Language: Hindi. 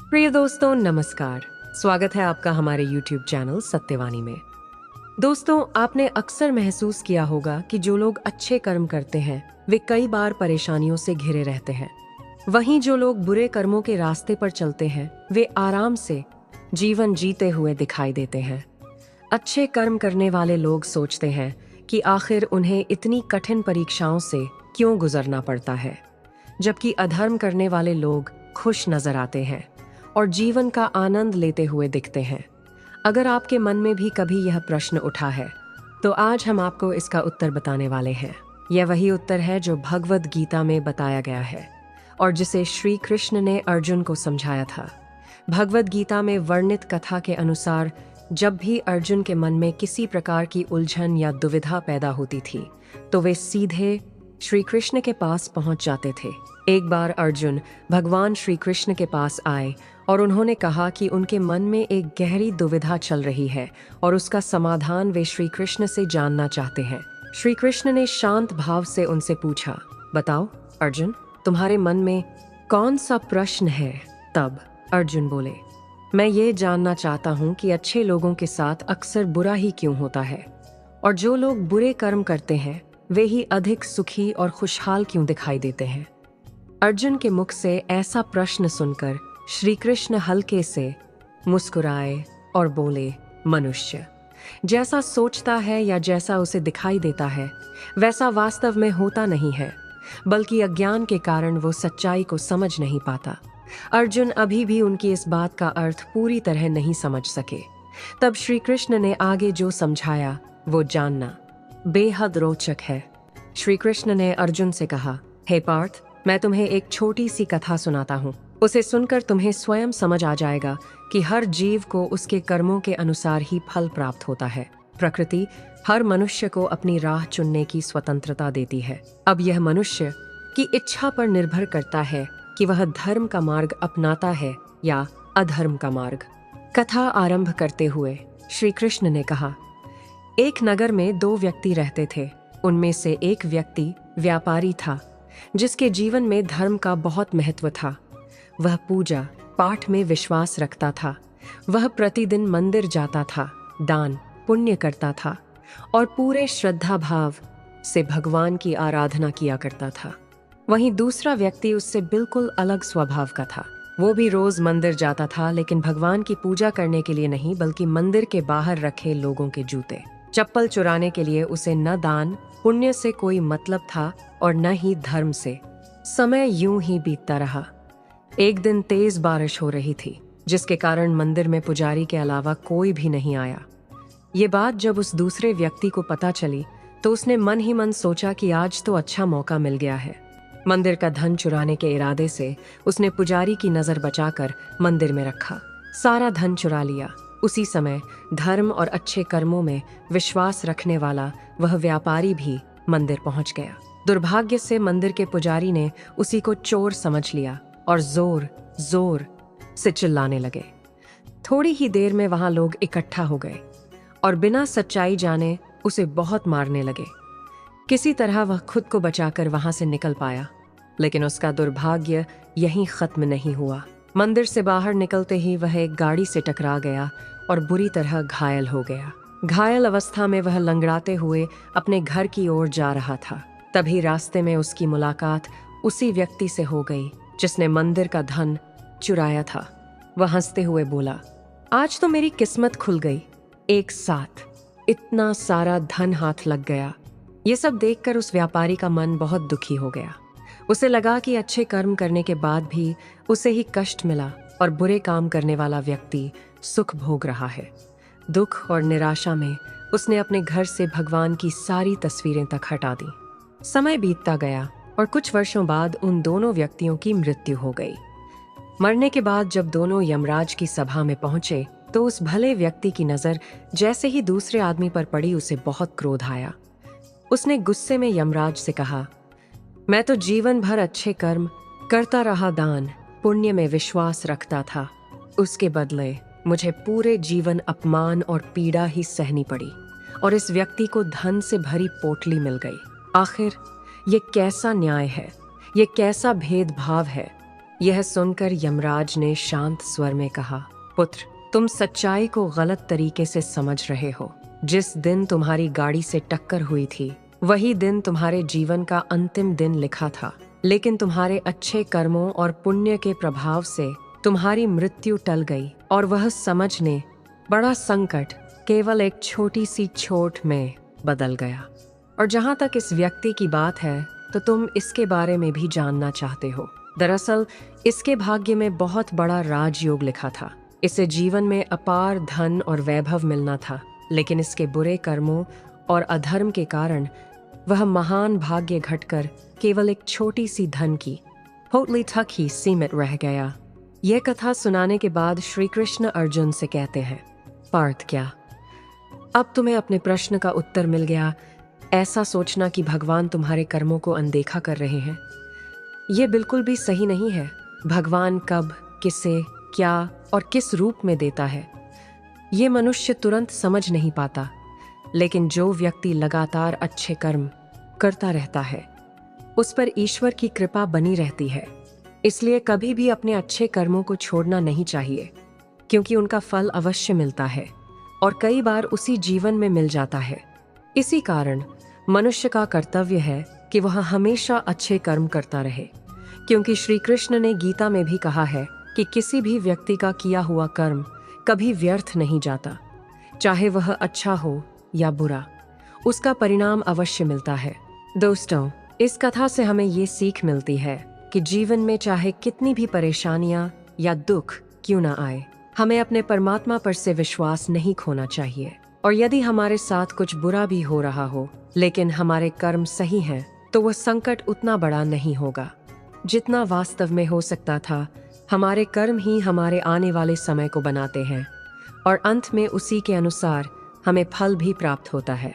प्रिय दोस्तों नमस्कार। स्वागत है आपका हमारे YouTube चैनल सत्यवाणी में। दोस्तों, आपने अक्सर महसूस किया होगा कि जो लोग अच्छे कर्म करते हैं वे कई बार परेशानियों से घिरे रहते हैं। वहीं जो लोग बुरे कर्मों के रास्ते पर चलते हैं वे आराम से जीवन जीते हुए दिखाई देते हैं। अच्छे कर्म करने वाले लोग सोचते हैं कि आखिर उन्हें इतनी कठिन परीक्षाओं से क्यों गुजरना पड़ता है, जबकि अधर्म करने वाले लोग खुश नजर आते हैं और जीवन का आनंद लेते हुए दिखते हैं। अगर आपके मन में भी कभी यह प्रश्न उठा है तो आज हम आपको इसका उत्तर बताने वाले हैं। यह वही उत्तर है जो भगवद गीता में बताया गया है और जिसे श्री कृष्ण ने अर्जुन को समझाया था। भगवद गीता में वर्णित कथा के अनुसार जब भी अर्जुन के मन में किसी प्रकार की उलझन या दुविधा पैदा होती थी तो वे सीधे श्री कृष्ण के पास पहुंच जाते थे। एक बार अर्जुन भगवान श्री कृष्ण के पास आए और उन्होंने कहा कि उनके मन में एक गहरी दुविधा चल रही है और उसका समाधान वे श्री कृष्ण से जानना चाहते हैं। श्री कृष्ण ने शांत भाव से उनसे पूछा, बताओ अर्जुन, तुम्हारे मन में कौन सा प्रश्न है? तब अर्जुन बोले, मैं ये जानना चाहता हूँ कि अच्छे लोगों के साथ अक्सर बुरा ही क्यों होता है और जो लोग बुरे कर्म करते हैं वे ही अधिक सुखी और खुशहाल क्यों दिखाई देते हैं। अर्जुन के मुख से ऐसा प्रश्न सुनकर श्री कृष्ण हल्के से मुस्कुराए और बोले, मनुष्य जैसा सोचता है या जैसा उसे दिखाई देता है वैसा वास्तव में होता नहीं है, बल्कि अज्ञान के कारण वो सच्चाई को समझ नहीं पाता। अर्जुन अभी भी उनकी इस बात का अर्थ पूरी तरह नहीं समझ सके। तब श्री कृष्ण ने आगे जो समझाया वो जानना बेहद रोचक है। श्री कृष्ण ने अर्जुन से कहा, हे पार्थ, मैं तुम्हें एक छोटी सी कथा सुनाता हूँ। उसे सुनकर तुम्हें स्वयं समझ आ जाएगा कि हर जीव को उसके कर्मों के अनुसार ही फल प्राप्त होता है। प्रकृति हर मनुष्य को अपनी राह चुनने की स्वतंत्रता देती है। अब यह मनुष्य की इच्छा पर निर्भर करता है कि वह धर्म का मार्ग अपनाता है या अधर्म का मार्ग। कथा आरंभ करते हुए श्री कृष्ण ने कहा, एक नगर में दो व्यक्ति रहते थे। उनमें से एक व्यक्ति व्यापारी था जिसके जीवन में धर्म का बहुत महत्व था। वह पूजा पाठ में विश्वास रखता था। वह प्रतिदिन मंदिर जाता था, दान पुण्य करता था और पूरे श्रद्धा भाव से भगवान की आराधना किया करता था। वहीं दूसरा व्यक्ति उससे बिल्कुल अलग स्वभाव का था। वो भी रोज मंदिर जाता था, लेकिन भगवान की पूजा करने के लिए नहीं, बल्कि मंदिर के बाहर रखे लोगों के जूते चप्पल चुराने के लिए। उसे न दान पुण्य से कोई मतलब था और न ही धर्म से। समय यूं ही बीतता रहा। एक दिन तेज बारिश हो रही थी, जिसके कारण मंदिर में पुजारी के अलावा कोई भी नहीं आया। ये बात जब उस दूसरे व्यक्ति को पता चली तो उसने मन ही मन सोचा कि आज तो अच्छा मौका मिल गया है। मंदिर का धन चुराने के इरादे से उसने पुजारी की नजर बचाकर मंदिर में रखा। सारा धन चुरा लिया। उसी समय धर्म और अच्छे कर्मों में विश्वास रखने वाला वह व्यापारी भी मंदिर पहुंच गया। दुर्भाग्य से मंदिर के पुजारी ने उसी को चोर समझ लिया और जोर जोर से चिल्लाने लगे। थोड़ी ही देर में वहां लोग इकट्ठा हो गए और बिना सच्चाई जाने उसे बहुत मारने लगे। किसी तरह वह खुद को बचाकर वहां से निकल पाया, लेकिन उसका दुर्भाग्य यहीं खत्म नहीं हुआ। मंदिर से बाहर निकलते ही वह एक गाड़ी से टकरा गया और बुरी तरह घायल हो गया। घायल अवस्था में वह लंगड़ाते हुए अपने घर की ओर जा रहा था। तभी रास्ते में उसकी मुलाकात उसी व्यक्ति से हो गई जिसने मंदिर का धन चुराया था। वह हंसते हुए बोला, आज तो मेरी किस्मत खुल गई। एक साथ इतना सारा धन हाथ लग गया। ये सब देखकर उस व्यापारी का मन बहुत दुखी हो गया। उसे लगा कि अच्छे कर्म करने के बाद भी उसे ही कष्ट मिला और बुरे काम करने वाला व्यक्ति सुख भोग रहा है। दुख और निराशा में उसने अपने घर से भगवान की सारी तस्वीरें तक हटा दी। समय बीतता गया और कुछ वर्षों बाद उन दोनों व्यक्तियों की मृत्यु हो गई। मरने के बाद जब दोनों यमराज की सभा में पहुंचे तो उस भले व्यक्ति की नजर जैसे ही दूसरे आदमी पर पड़ी उसे बहुत क्रोध आया। उसने गुस्से में यमराज से कहा, मैं तो जीवन भर अच्छे कर्म करता रहा, दान पुण्य में विश्वास रखता था। उसके बदले मुझे पूरे जीवन अपमान और पीड़ा ही सहनी पड़ी और इस व्यक्ति को धन से भरी पोटली मिल गई। आखिर ये कैसा न्याय है? ये कैसा भेदभाव है? यह सुनकर यमराज ने शांत स्वर में कहा, पुत्र, तुम सच्चाई को गलत तरीके से समझ रहे हो। जिस दिन तुम्हारी गाड़ी से टक्कर हुई थी वही दिन तुम्हारे जीवन का अंतिम दिन लिखा था, लेकिन तुम्हारे अच्छे कर्मों और पुण्य के प्रभाव से तुम्हारी मृत्यु टल गई और वह समझने बड़ा संकट केवल एक छोटी सी चोट में बदल गया। और जहां तक इस व्यक्ति की बात है तो तुम इसके बारे में भी जानना चाहते हो। दरअसल इसके भाग्य में बहुत बड़ा राजयोग लिखा था। इसे जीवन में अपार धन और वैभव मिलना था, लेकिन इसके बुरे कर्मों और अधर्म के कारण वह महान भाग्य घटकर केवल एक छोटी सी धन की होटली तक ही सीमित रह गया। यह कथा सुनाने के बाद श्री कृष्ण अर्जुन से कहते हैं, पार्थ, क्या अब तुम्हें अपने प्रश्न का उत्तर मिल गया? ऐसा सोचना कि भगवान तुम्हारे कर्मों को अनदेखा कर रहे हैं, यह बिल्कुल भी सही नहीं है। भगवान कब, किसे, क्या और किस रूप में देता है, ये मनुष्य तुरंत समझ नहीं पाता। लेकिन जो व्यक्ति लगातार अच्छे कर्म करता रहता है उस पर ईश्वर की कृपा बनी रहती है। इसलिए कभी भी अपने अच्छे कर्मों को छोड़ना नहीं चाहिए, क्योंकि उनका फल अवश्य मिलता है और कई बार उसी जीवन में मिल जाता है। इसी कारण मनुष्य का कर्तव्य है कि वह हमेशा अच्छे कर्म करता रहे, क्योंकि श्री कृष्ण ने गीता में भी कहा है कि किसी भी व्यक्ति का किया हुआ कर्म कभी व्यर्थ नहीं जाता। चाहे वह अच्छा हो या बुरा, उसका परिणाम अवश्य मिलता है। दोस्तों, इस कथा से हमें ये सीख मिलती है कि जीवन में चाहे कितनी भी परेशानियां या दुख क्यों ना आए, हमें अपने परमात्मा पर से विश्वास नहीं खोना चाहिए। और यदि हमारे साथ कुछ बुरा भी हो रहा हो लेकिन हमारे कर्म सही हैं, तो वह संकट उतना बड़ा नहीं होगा जितना वास्तव में हो सकता था। हमारे कर्म ही हमारे आने वाले समय को बनाते हैं और अंत में उसी के अनुसार हमें फल भी प्राप्त होता है।